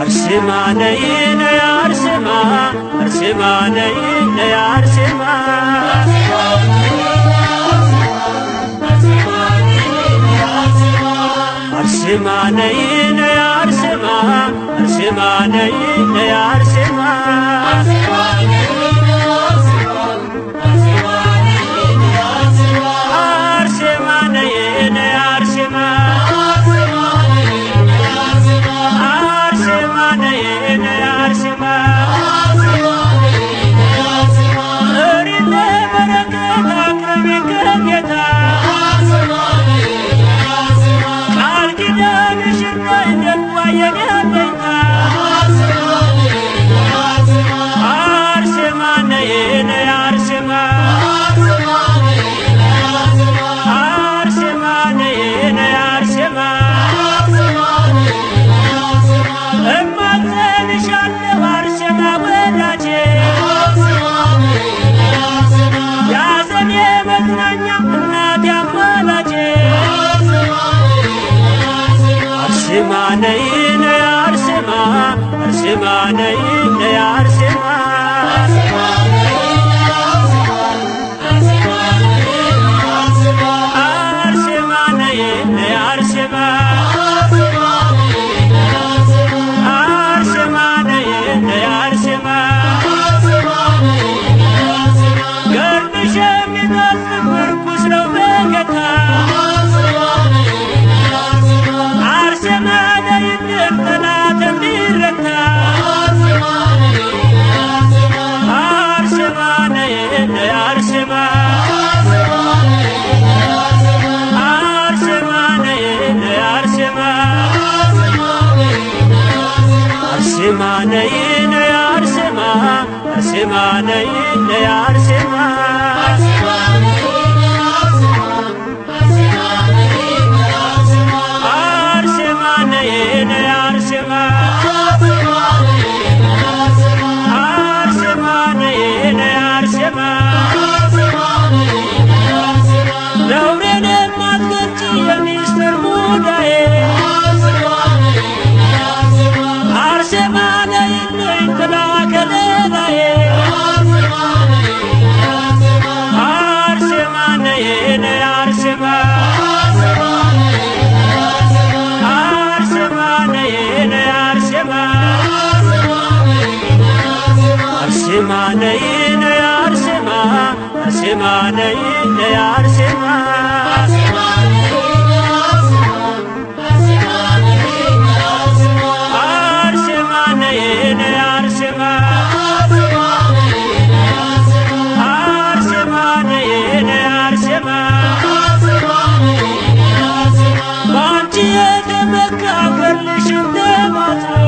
አርሴማ ነይ ነይ አርሴማ አርሴማ ነይ ነይ አርሴማ አርሴማ ነይ ነይ አርሴማ አርሴማ ነይ ነይ አርሴማ አርሴማ ነይ ነይ አርሴማ አርሴማ ነይ ነይ አርሴማ እሪነ በረከት አቅርቢ ከጌታ ቃል ኪዳንሽን እንደጓ የኔ አለኝታ አርሴማ ነይ ነይ አርሴማ አርሴማ ነይ ነይ አርሴማ እማጸንሻለሁ አርሴማ ወዳጄ ያዘኔ መጽናኛ እናቴ አማላጄ አርሴማ ነይ ነይ አርሴማ አርሴማ ነይ ነይ አርሴማ አርሴማ ነይ ነይ አርሴማ አርሴማ ነይ ነይ አርሴማ ገርድሽ የሚጣፍጥ ምርኩስ ነው በጌታ አርሴማ ነይልን ጠላት እንዲረታ አርሴማ ነይ ነይ አርሴማ አርሴማ ነይ ነይ አርሴማ አርሴማ ነይ ነይ አርሴማ አርሴማ ነይ ነይ አርሴማ አርሴማ ነይ ነይ አርሴማ አርሴማ ነይ ነይ አርሴማ ነውሬን የማትገልጪ የሚስጥር ሙዳዬ አርሴማ ነይልኝ ጥላ ከለላዬ አርሴማ ነይ ነይ አርሴማ አርሴማ ነይ ነይ አርሴማ አርሴማ ነይ ነይ አርሴማ አርሴማ ነይ ነይ አርሴማ አርሴማ ነይ ነይ አርሴማ አርሴማ ነይ ነይ አርሴማ ባንቺ የተመካ ገድልሽ እንደማትኖ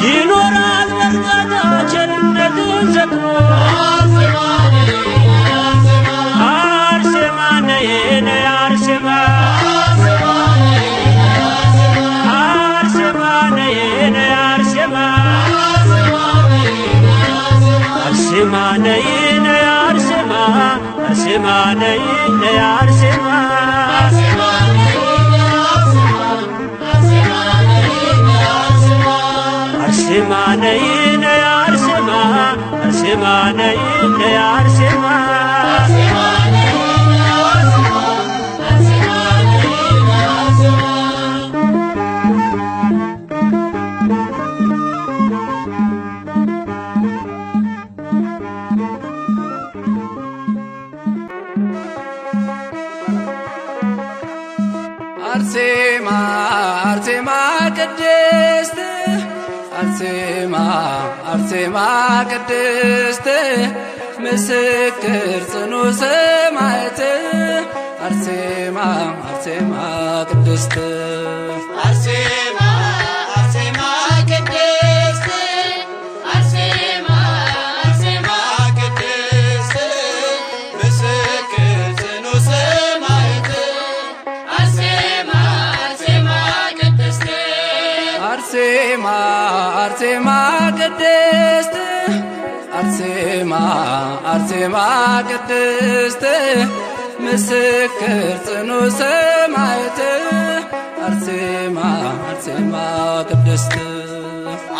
ይኖራል በእርጋታ ቸርነትን ዘክሮ አርሴማ ነይ ነይ አርሴማ አርሴማ ነይ ነይ አርሴማ አርሴማ ነይ ነይ አርሴማ አርሴማ ነይ ነይ አርሴማ አርሴማ ነይ ነይ አርሴማ አርሴማ ነይ ነይ አርሴማ አርሴማ አርሴማ ቅድስት አርሴማ አርሴማ ቅድስት ምስክር ጽኑ ሰማዕት አርሴማ አርሴማ ቅድስት አርሴማ አርሴማ ቅድስት አርሴማ አርሴማ ቅድስት ምስክር ጽኑ ሰማዕት አርሴማ አርሴማ ቅድስት አርሴማ አርሴማ ቅድስት አርሴማ አርሴማ ቅድስት ምስክር ጽኑ ሰማዕት አርሴማ አርሴማ ቅድስት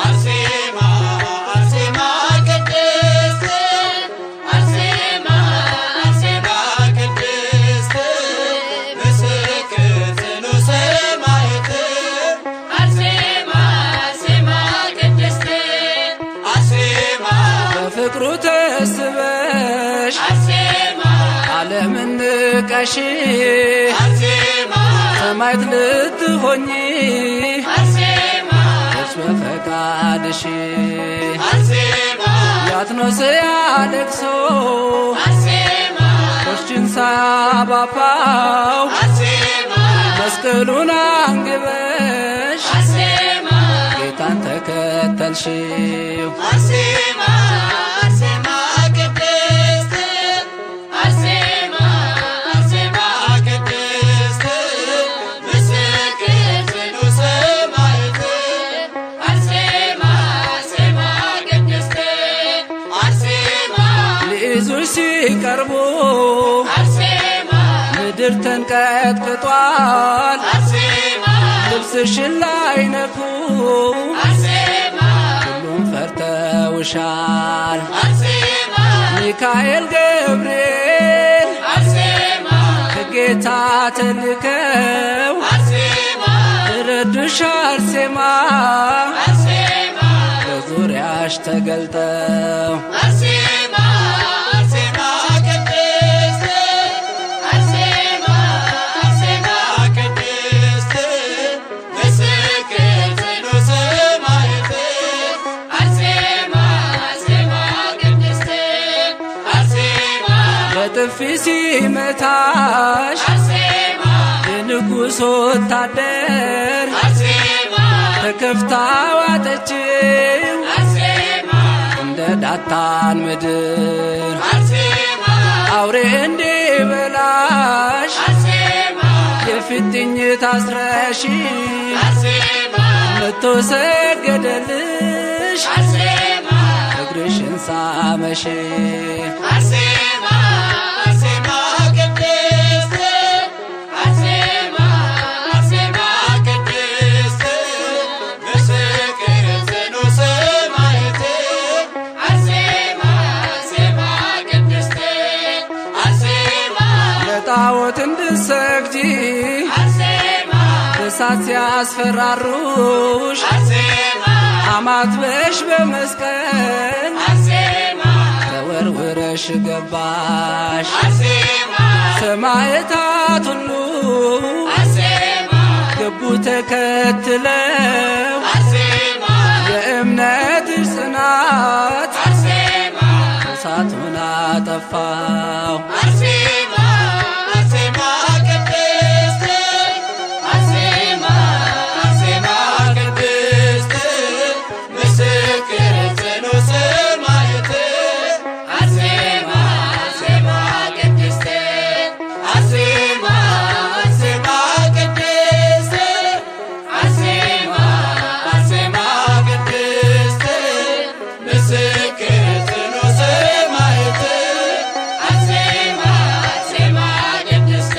አርሴማ አርሴማ ቅድስት አርሴማ አርሴማ ቅድስት ምስክር ጽኑ ሰማዕት አርሴማ አርሴማ ቅድስት አርሴማ በፍቅሩ ተስበሽ አርሴማ ዓለምን ንቀሽ አርሴማ ሰማዕት ልትሆኚ አርሴማ በፈቃድሽ አርሴማ ያትኖስ ያለቅሶ አርሴማ ቆሽችን ሳባፋው አርሴማ መስቀሉን አንግበሽ አርሴማ ጌታን ተከተልሽው አርሴማ አርሴማ ቅድስት አርሴማ አርሴማ ቅድስት ምስክር ጽኑ ሰማዕት አርሴማ አርሴማ ቅድስት አርሴማ ሊይዙሽ ሲቀርቡ አርሴማ ምድር ተንቀጥቅጧል አርሴማ ልብስሽን ላይነኩ አርሴማ ሁሉም ፈርተውሻል አርሴማ ሚካኤል ገብርኤል አርሴማ ከጌታ ተልከው አርሴማ ረዱሽ አርሴማ አርሴማ በዙሪያሽ ተገልጠው አርሴማ አርሴማ ቅድስት አርሴማ አርሴማ ቅድስት ምስክር ጽኑ ሰማዕት አርሴማ አርሴማ ቅድስት አርሴማ በጥፊ ሲመታሽ አርሴማ የንጉሥ ወታደር አርሴማ ተከፍታ ዋጠችው አርሴማ እንደ ዳታን ምድር አርሴማ አውሬ እንዲበላሽ አርሴማ የፊትኝ ታስረሽ አርሴማ መቶ ሰገደልሽ አርሴማ እግርሽን ሳመሽ አርሴማ አርሴማ ቅድስት አርሴማ አርሴማ ቅድስት ምስክር ጽኑ ሰማዕት አርሴማ አርሴማ ቅድስት አርሴማ ለጣዖት እንድትሰግጂ አርሴማ እሳት ሲያስፈራሩሽ አርሴማ አማትበሽ በመስቀል አርሴማ ተወርውረሽ ገባሽ አርሴማ ሰማዕታት ሁሉ አርሴማ ገቡ ተከትለው አርሴማ የእምነትሽ ጽናት አርሴማ እሳቱን አጠፋው አርሴማ አርሴማ ቅድስት አርሴማ አርሴማ ቅድስት ምስክር ጽኑ ሰማዕት አርሴማ አርሴማ ቅድስት አርሴማ አርሴማ ቅድስት አርሴማ አርሴማ ቅድስት ምስክር ጽኑ ሰማዕት አርሴማ አርሴማ ቅድስት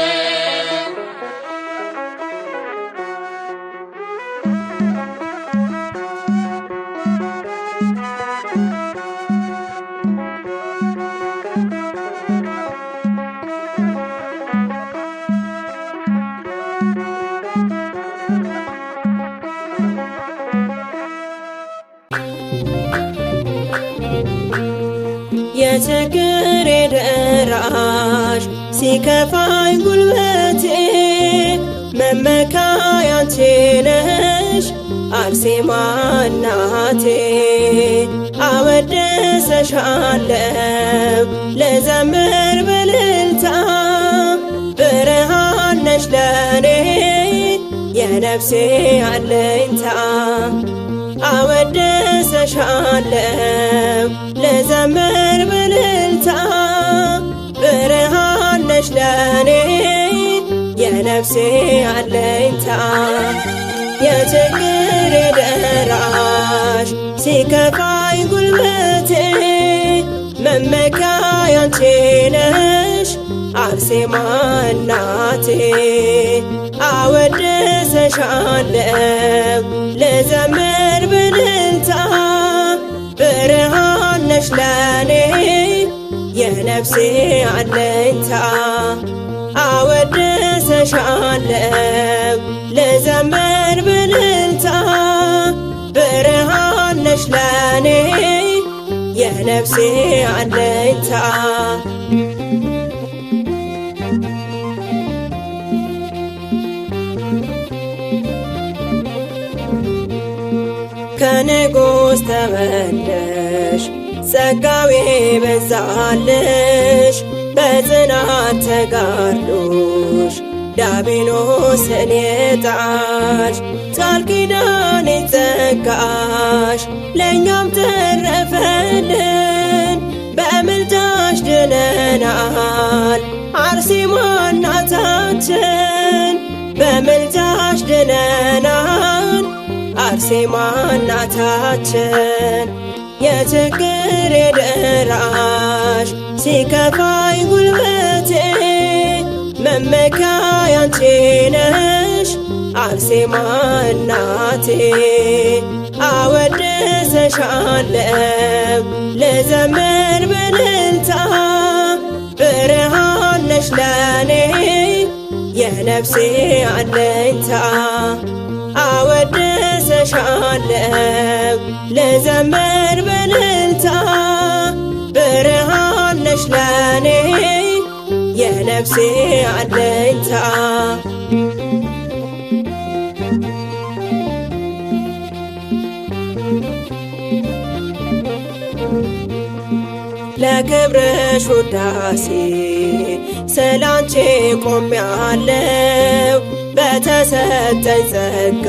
የችግሬ ደራሽ ሲከፋኝ ጉልበቴ መመካዬ አንቺ ነሽ አርሴማ እናቴ። አወድስሻለሁ ልዘምር በእልልታ ብርሃን ነሽ ለኔ የነፍሴ አለኝታ። አወድስሻለሁ ልዘምር በእልልታ ብርሃን ነሽ ለኔ የነፍሴ አለኝታ። የችግሬ ደራሽ ሲከፋኝ ጉልበቴ መመኪያዬ አንቺ ነሽ አርሴማ እናቴ። አወድስሻለሁ ልዘምር በእልልታ ብርሃን ነሽ ለኔ የነፍሴ አለኝታ አወድስሻለሁ ልዘምር በእልልታ ብርሃን ነሽ ለኔ የነፍሴ አለኝታ ከንጉሥ ተወለሽ ጸጋው በዛልሽ በጽናት ተጋድሎሽ ዲያብሎስን የጣልሽ ቃል ኪዳን ጸጋሽ ለእኛም ተረፈልን በምልጃሽ ድነናል አርሴማ እናታችን በምልጃሽ ድነናል አርሴማ እናታችን የችግሬ ደራሽ ሲከፋኝ ጉልበቴ መመኪያዬ አንቺ ነሽ አርሴማ እናቴ አወድስሻለሁ ልዘምር በእልልታ ብርሃን ነሽ ለኔ የነፍሴ አለኝታ አወድስሻለሁ ልዘምር በእልልታ ብርሃን ነሽ ለኔ የነፍሴ አለኝታ ለክብርሽ ውዳሴ ስላንቺ ቆሜያለሁ በተሰጠኝ ጸጋ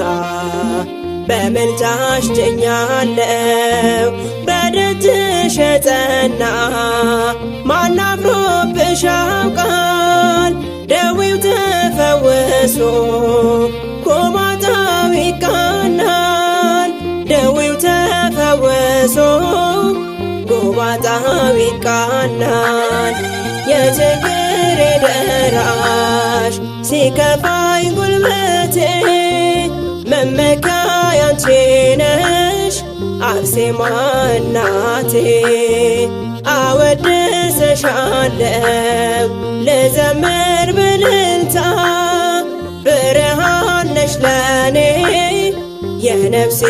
በምልጃሽ ድኛለሁ በደጅሽ የጸና ማን አፍሮብሽ ያውቃል ደዌው ተፈውሶ ጎባጣው ይቃናል ደዌው ተፈውሶ ጎባጣው ይቃናል የችግሬ ደራሽ ሲከፋኝ ጉልበቴ መመኪያዬ አንቺ ነሽ አርሴማ እናቴ አወድስሻለሁ ልዘምር በእልልታ ብርሃን ነሽ ለኔ የነፍሴ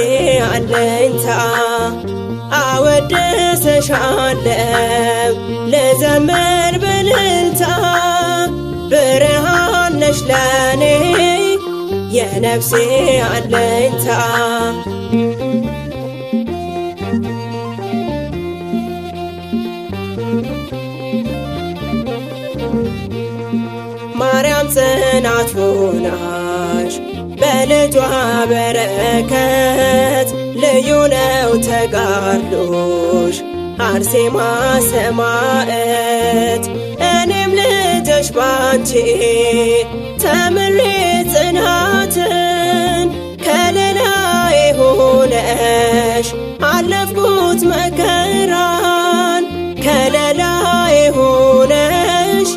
አለኝታ አወድስሻለሁ ልዘምር በእልልታ ብርሃን ነሽ ለኔ የነፍሴ አለኝታ ማርያም ጽናት ሆናሽ በልጇ በረከት ልዩ ነው ተጋድሎሽ አርሴማ ሰማዕት እኔም ልጅሽ ባንቺ ተምሬ ጽናትን ከለላዬ ሆነሽ አለፍኩት መከራን ከለላዬ ሆነሽ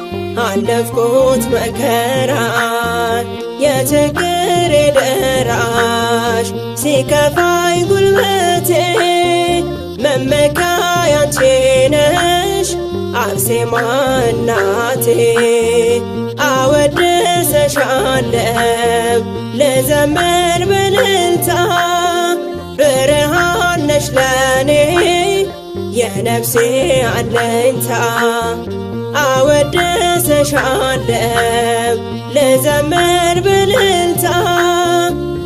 አለፍኩት መከራን የችግሬ ደራሽ ሲከፋኝ ጉልበቴ መመኪያዬ አንቺ ነሽ አርሴማ እናቴ አወድስሻለሁ ልዘምር በእልልታ ብርሃን ነሽ ለኔ የነፍሴ አለኝታ አወድስሻለሁ ልዘምር በእልልታ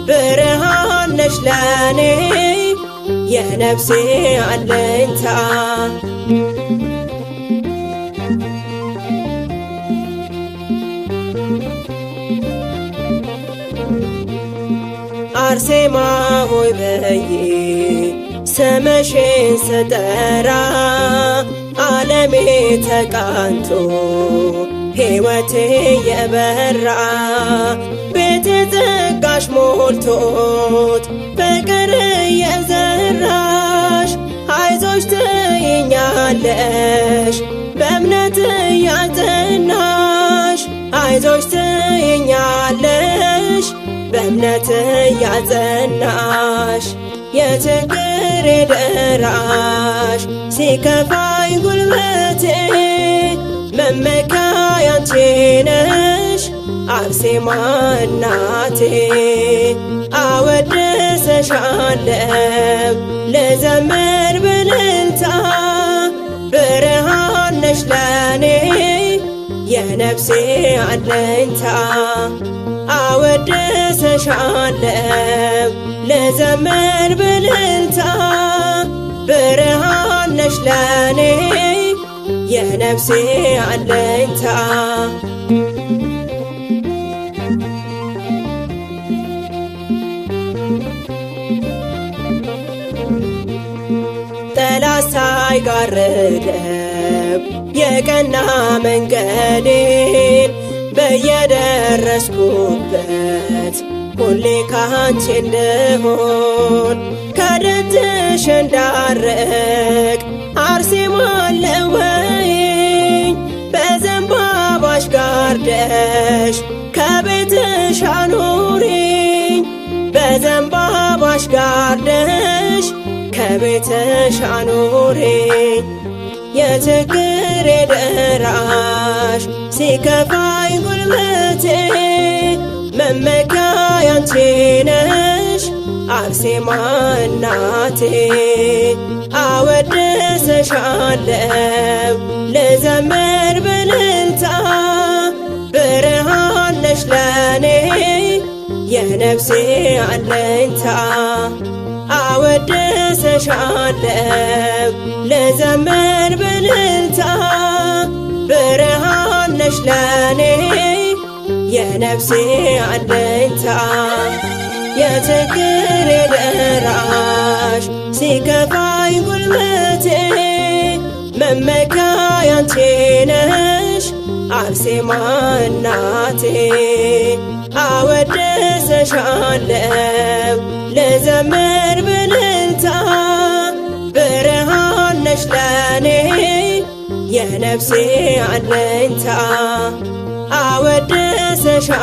ብርሃን ነሽ ለኔ የነፍሴ አለኝታ አርሴማ ሆይ በዬ ስምሽን ስጠራ ዓለሜ ተቃንቶ ሕይወቴ የበራ ቤቴ ጸጋሽ ሞልቶት ፍቅር የዘራሽ አይዞሽ ትይኛለሽ በእምነት ያጸናሽ አይዞሽ ትይኛለሽ በእምነት ያጸናሽ የችግሬ ደራሽ ሲከፋኝ ጉልበቴ መመኪያዬ አንቺ ነሽ አርሴማ እናቴ። አወድስሻለሁ ልዘምር በእልልታ ብርሃን ነሽ ለኔ የነፍሴ አለኝታ። አወድስሻለሁ ልዘምር በእልልታ ብርሃን ነሽ ለኔ የነፍሴ አለኝታ። ጠላት ሳይጋርደው የቀና መንገዴን በየደረስኩበት ሁሌ ካንቺ እንድሆን ከደጅሽ እንዳርቅ አርሴማ ለወይኝ በዘንባባሽ ጋርደሽ ከቤትሽ አኑሪኝ በዘንባባሽ ጋርደሽ ከቤትሽ አኑሪኝ። የችግሬ ደራሽ ሲከፋኝ ጉልበቴ መመኪያዬ አንቺ ነሽ አርሴማ እናቴ። አወድስሻለሁ ልዘምር በእልልታ ብርሃን ነሽ ለኔ የነፍሴ አለኝታ። አወድስሻለሁ ልዘምር በእልልታ ብርሃን ነሽ ለኔ የነፍሴ አለኝታ። የችግሬ ደራሽ ሲከፋኝ ጉልበቴ መመኪያዬ አንቺ ነሽ አርሴማ እናቴ። አወድስሻለሁ ልዘምር በእልልታ ብርሃን ነሽ ለኔ የነፍሴ አለኝታ። አወድስሻለሁ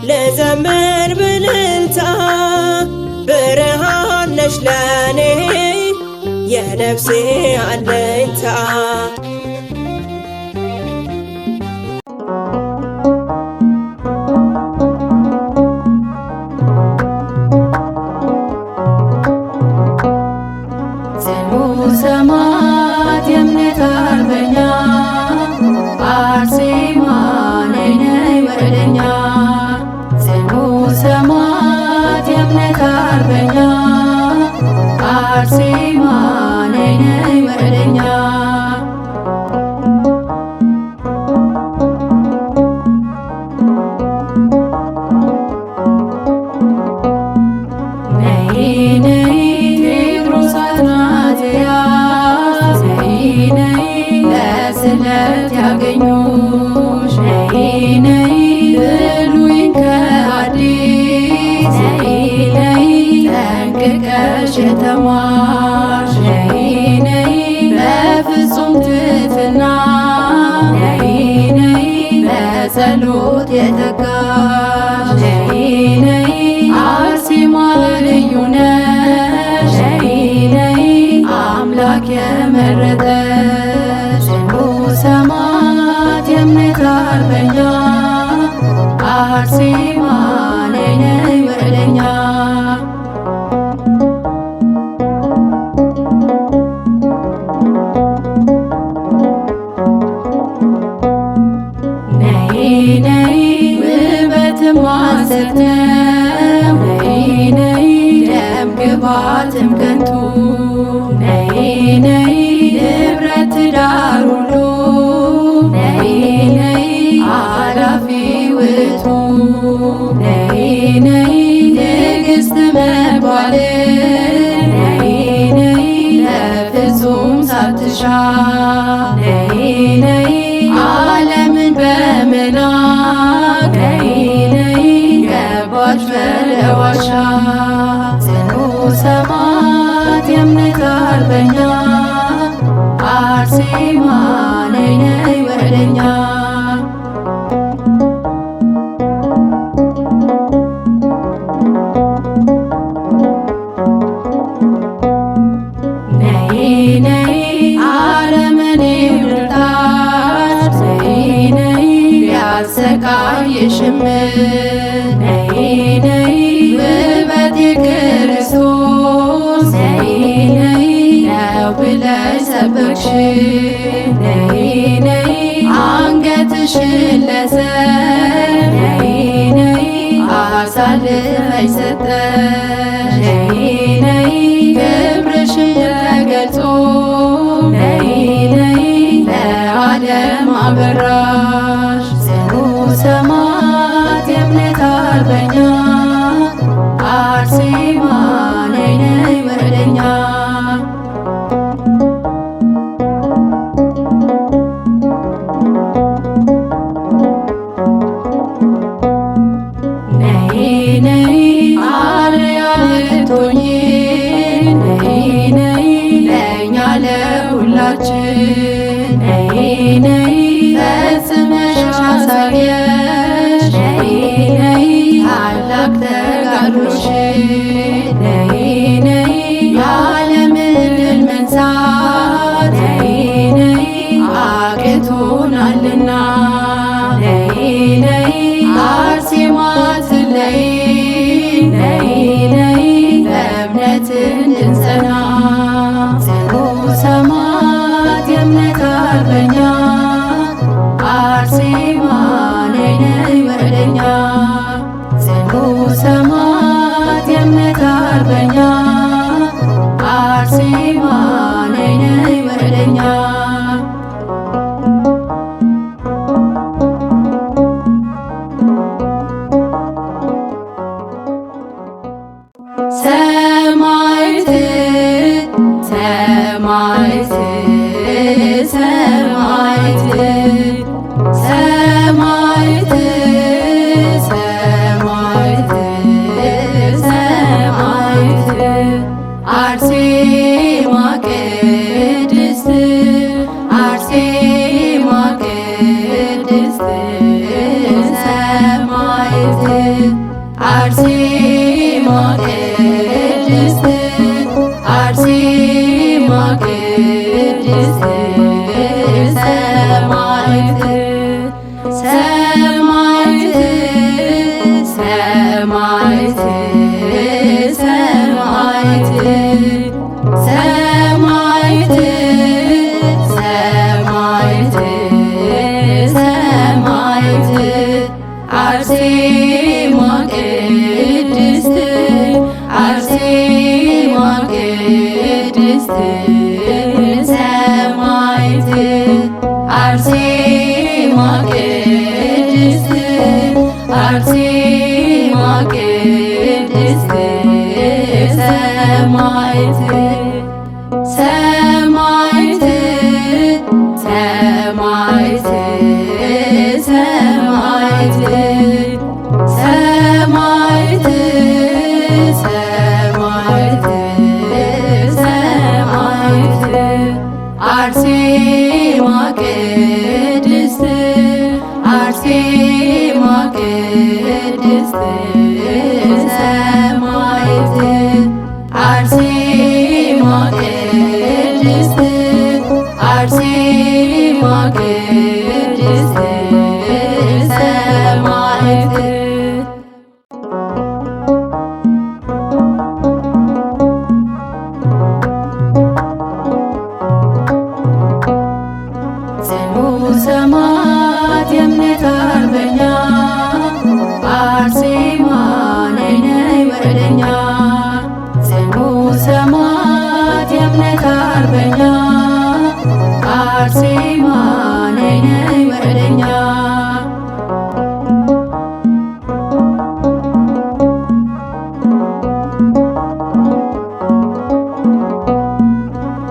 ልዘምር በእልልታ ብርሃን ነሽ ለኔ የነፍሴ አለኝታ። ሰማዕት የእምነት አርበኛ አርሴማ ነይ ነይ ወደኛ። ጽኑ ሰማዕት የእምነት አርበኛ አርሴማ ነይ ነይ ወደኛ። ነይ ነይ ቴዎድሮስ አትናትያስ ነይ ለስለት ያገኙሽ ነይ ነይ ብሉይን ከአዲስ ነይ ጠንቅቀሽ የተማርሽ ነይ በፍጹም ትሕትና ነይ በጸሎት የተጋሽ ነይ አርሴማ ልዩ ነሽ ነይ አምላክ የመረጠሽ። ጽኑ ሰማዕት የእምነት አርበኛ አርሴማ ነይ ነይ ወደኛ። ነይ ነይ ቴዎድሮስ አትናትያስ ነይ ነይ ለስለት ያገኙሽ ነይ ነይ በፍጹም ትሕትና ነይ ነይ በጸሎት የተጋሽ ነይ ነይ አርሴማ ልዩ ነሽ ነይ ነይ አምላክ የመረጠሽ። ጽኑ ሰማዕት የእምነት አርበኛ አርሴማ ነይ ነይ ወደኛ። ነይ ነይ ቴዎድሮስ አትናትያስ ነይ ነይ ለስለት ያገኙሽ ነይ ነይ በፍጹም ትሕትና ነይ ነይ ውበትም ሐሰት ነው ነይ ደም ግባትም ከንቱ ነይ ንብረት ትዳር ሁሉ ነይ አላፊ ውእቱ ነይ ንግሥት መባል ነይ ለፍጹም ሳትሻ ነይ ዓለምን በመናቅ ነይ ገባች በለዋሻ። ጽኑ ሰማዕት የእምነት አርበኛ አርሴማ ነይ ነይ ወደኛ። አልሽም ነይ ነይ ውበቴ ክርስቶስ ነይ ነይ ነው ብለሽ ሰበክሽ ነይ ነይ አንገትሽን ለሰው ነይ ነይ አሳልፈሽ ሰጠሽ ነይ ነይ ክብርሽን ተገልጾ ነይ ነይ ለዓለም አበራሽ ጽኑ ሰማዕት የእምነት አርበኛ አርሴማ ነይ ነይ ወደኛ ነይ ነይ አርአያ ልትሆኚ ነይ ነይ ለእኛ ለሁላችን ነይ ነይ ፈጽመሽ አሳየሽ ነይ ነይ ታላቅ ተጋድሎሽን ነይ ነይ የዓለምን ድል መንሳት ነይ ነይ አቅቶናልና ነይ ነይ አርሴማ አትለይ ነይ ነይ በእምነት እንድንጸና ጽኑ ሰማዕት የእምነት አርበኛ አርሴማ ነይ ነይ ወደኛ ጽኑ ሰማዕት የእምነት አርበኛ አርሴማ ነይ ነይ ወደኛ ሰማዕት ሰማዕት ሰማዕት ሰማዕት ሰማዕት ሰማዕት አርሴማ ቅድስት አርሴማ ቅድስት ሰማዕት አርሴማ ቅድስት አርሴማ ቅድስት ሰማዕት ሰማዕት ሰማዕት ሰማዕት ሰማዕት ሰማዕት ሰማዕት አርሴማ ቅድስት አርሴማ ቅድስት ሰማዕት አርሴማ ቅድስት አርሴማ ቅድስት ሰማዕት ሰማዕት ሰማዕት ሰማዕት ሰማዕት ሰማዕት ሰማዕት አርሴማ ቅድስት አርሴማ ቅድስት ሰማዕት አርሴማ ቅድስት አርሴማ ቅድስት ሰማዕት ጽኑ ሰማዕት የእምነት አርበኛ አርሴማ ነይ ነይ ወደኛ ጽኑ ሰማዕት የእምነት አርበኛ አርሴማ ነይ ነይ ወደኛ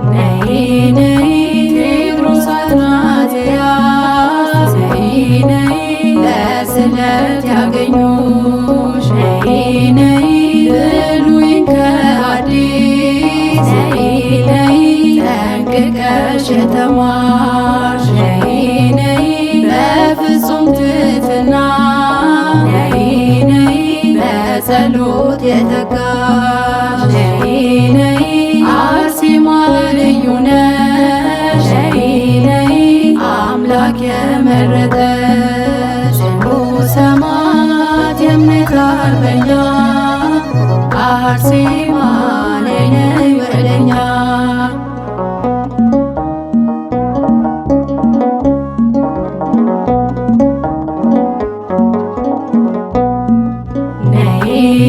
ነይ ነይ ቴዎድሮስ አትናቴያስ ነይ ነይ ለስለት ያገኙሽ ነይ ነይ ብሉይን ከሐዲስ ነይ ነይ ጠንቅቀሽ የተማርሽ ነይ ነይ በፍጹም ትሕትና ነይ ነይ በጸሎት የተጋሽ ነይ ነይ አርሴማ ልዩ ነሽ ነይ ነይ አምላክ የመረጠሽ ጽኑ ሰማዕት አርበኛ አርሴማ ነይ ነይ ወደኛ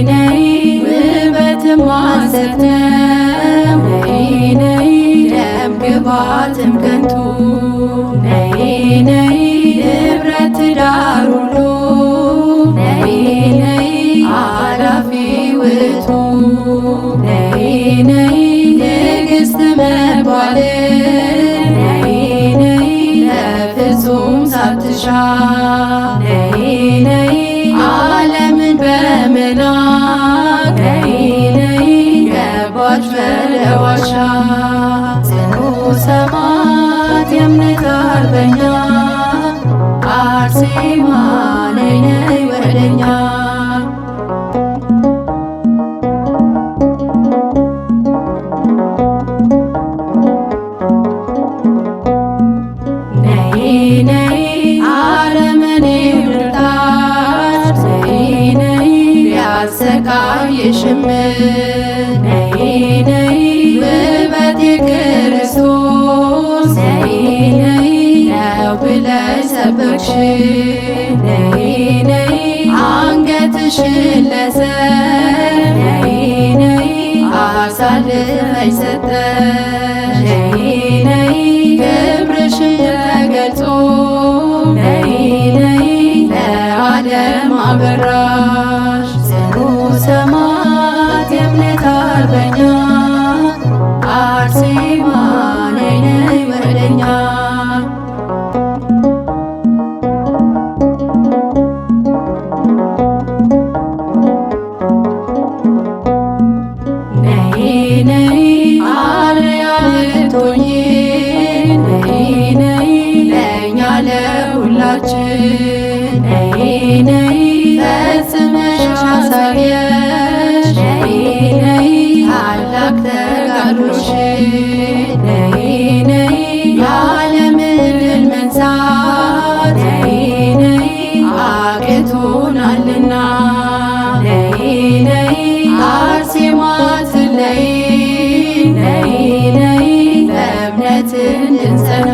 ነይ ውበት ማሰተም ነይ ደም ግባትም ከንቱ ነይ ንብረት ትዳር ሁሉ ነይ አላፊ ውእቱ ነይ ንግሥት መባል ነይ ለፍጹም ሳትሻ ነይ ዓለምን በመናቅ ነይ ገባች በለዋሻ ጽኑ ሰማዕት የእምነት አርበኛ አርሴማ ነይ ነይ ወደኛ ነይ አረመኔው ልጣት ነይ ቢያሰቃይሽም ነይ ውበት የክርስቶስ ነይ ነው ብለሽ ሰበክሽ ነይ አንገትሽን ለሰብ ነይ አሳልፈሽ ሰጠሽ ነይ ክብርሽን ተገልጾ ነይ ለዓለም አበራሽ ጽኑ ሰማዕት የእምነት አርበኛ አርሴማ ነይ ነይ ወደኛ ነይ አርአያ ልትሆኚ ነይ ለእኛ ለሁላችን ነይ ፈጽመሽ አሳየሽ ነይ ታላቅ ተጋድሎሽን ነይ የዓለምን ድል መንሳት ነይ አቅቶናልና ነይ አርሴማ ትለይ ነይ በእምነት እንድንጸና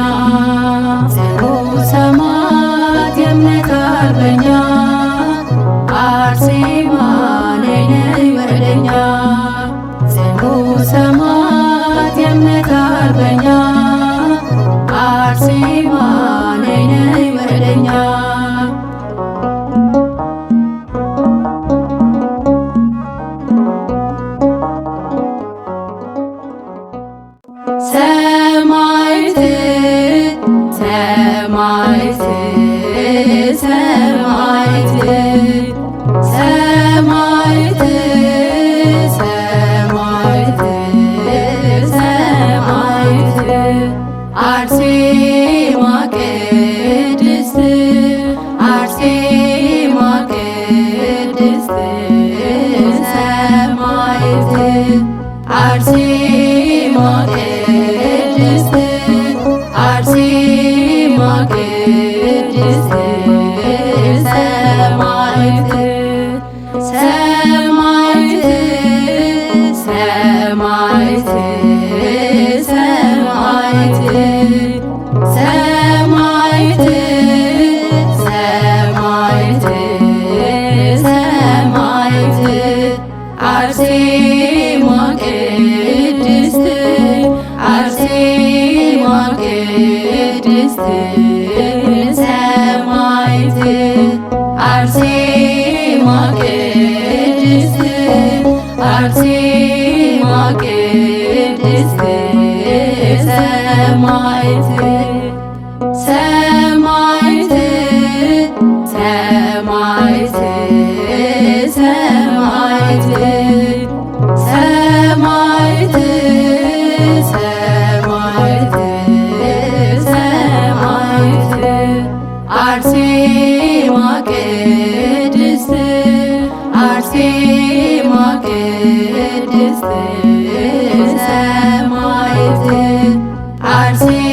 ጽኑ ሰማዕት የእምነት አርበኛ አርሴማ ነይ ነይ ወደኛ ጽኑ ሰማዕት የእምነት አርበኛ አርሴማ ነይ ነይ ወደኛ ሰማዕት ሰማዕት ሰማዕት ሰማዕት ሰማዕት ሰማዕት አርሴማ ቅድስት አርሴማ ቅድስት ሰማዕት አርሴማ ቅድስት አርሴማ ቅድስት ሰማዕት ሰማዕት ሰማዕት ሰማዕት ሰማዕት ሰማዕት ሰማዕት አርሴማ ቅድስት አርሴማ ቅድስት ሰማዕት አርሴማ ቅድስት አርሴማ ቅድስት ሰማዕት ሰማዕት ሰማዕት ሰማዕት ሰማዕት ሰማዕት ሰማዕት አርሴማ ቅድስት አርሴማ ቅድስት ሰማዕት አርሴማ